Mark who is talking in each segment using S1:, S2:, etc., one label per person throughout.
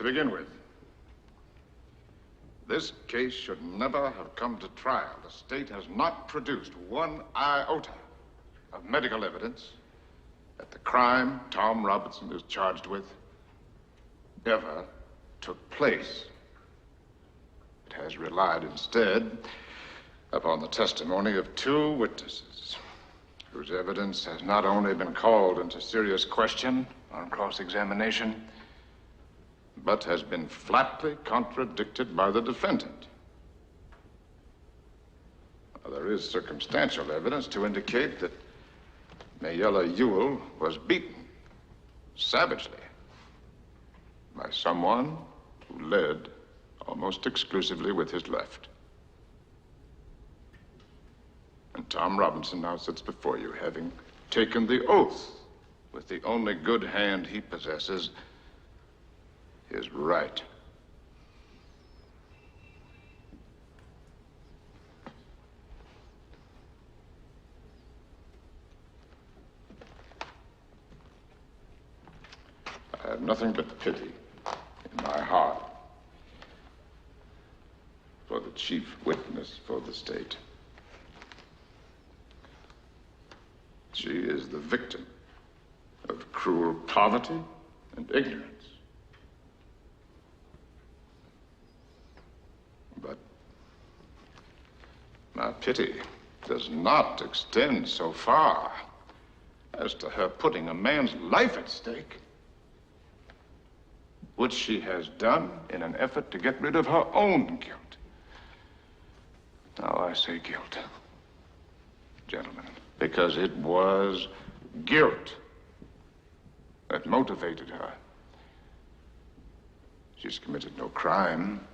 S1: To begin with, this case should never have come to trial. The state has not produced one iota of medical evidence that the crime Tom Robinson is charged with ever took place. It has relied instead upon the testimony of two witnesses whose evidence has not only been called into serious question on cross-examination, but has been flatly contradicted by the defendant. Now, there is circumstantial evidence to indicate that Mayella Ewell was beaten savagely by someone who led almost exclusively with his left. And Tom Robinson now sits before you, having taken the oath with the only good hand he possesses, his right. I have nothing but pity in my heart for the chief witness for the state. She is the victim of cruel poverty and ignorance. But my pity does not extend so far as to her putting a man's life at stake, which she has done in an effort to get rid of her own guilt. Now I say guilt, gentlemen, because it was guilt that motivated her. She's committed no crime.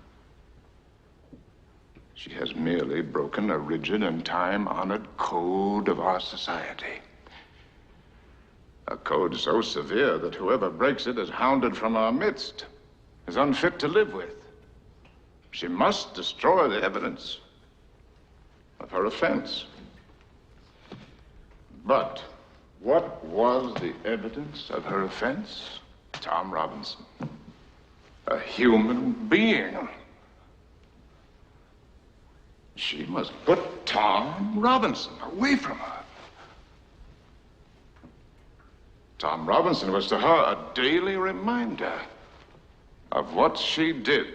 S1: She has merely broken a rigid and time-honored code of our society. A code so severe that whoever breaks it is hounded from our midst, is unfit to live with. She must destroy the evidence of her offense. But what was the evidence of her offense? Tom Robinson, a human being. She must put Tom Robinson away from her. Tom Robinson was to her a daily reminder of what she did.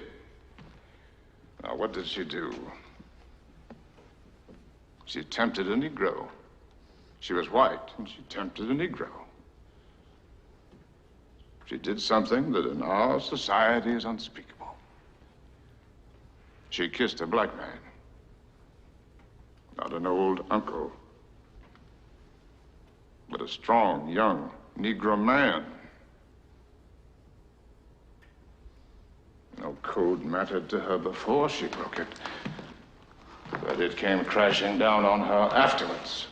S1: Now, what did she do? She tempted a Negro. She was white, and she tempted a Negro. She did something that in our society is unspeakable. She kissed a black man. Not an old uncle, but a strong, young Negro man. No code mattered to her before she broke it, but it came crashing down on her afterwards.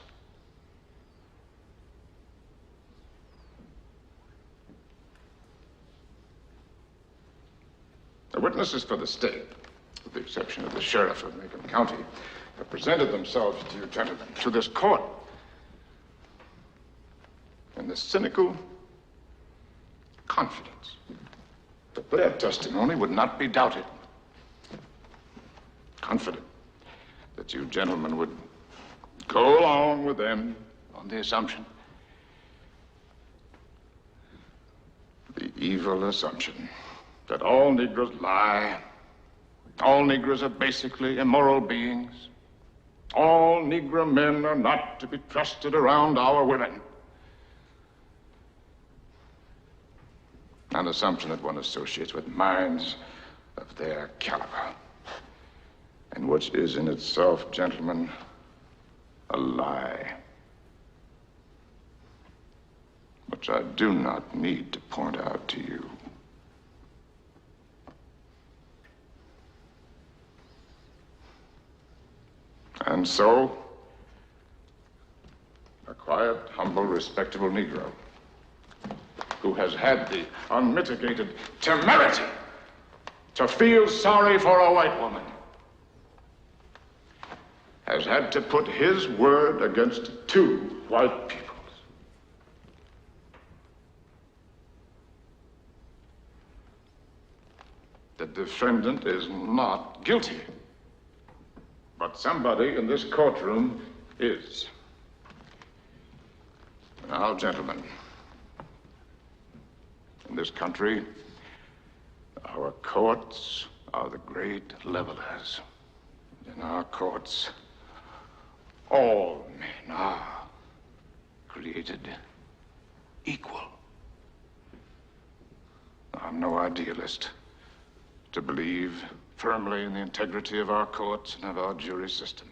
S1: The witnesses for the state, with the exception of the sheriff of Macon County, have presented themselves to you gentlemen, to this court, in the cynical confidence that their testimony would not be doubted. Confident that you gentlemen would go along with them on the assumption, the evil assumption, that all Negroes lie, all Negroes are basically immoral beings, all Negro men are not to be trusted around our women. An assumption that one associates with minds of their caliber, and which is in itself, gentlemen, a lie, which I do not need to point out to you. And so, a quiet, humble, respectable Negro who has had the unmitigated temerity to feel sorry for a white woman has had to put his word against two white peoples. The defendant is not guilty. But somebody in this courtroom is. Now, gentlemen, in this country, our courts are the great levelers. In our courts, all men are created equal. I'm no idealist to believe firmly in the integrity of our courts and of our jury system.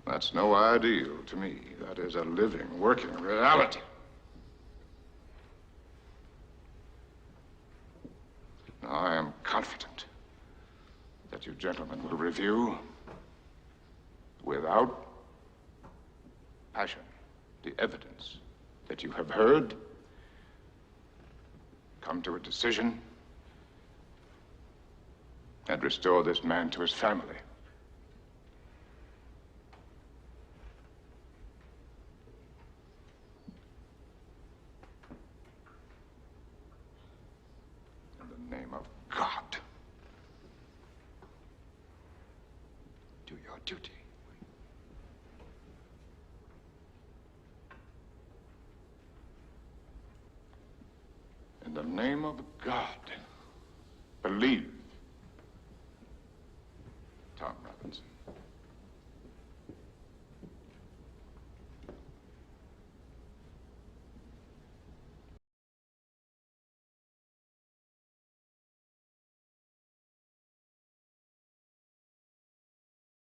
S1: That's no ideal to me. That is a living, working reality. Now, I am confident that you gentlemen will review, without passion, the evidence that you have heard, come to a decision, and restore this man to his family. In the name of God, do your duty. In the name of God, believe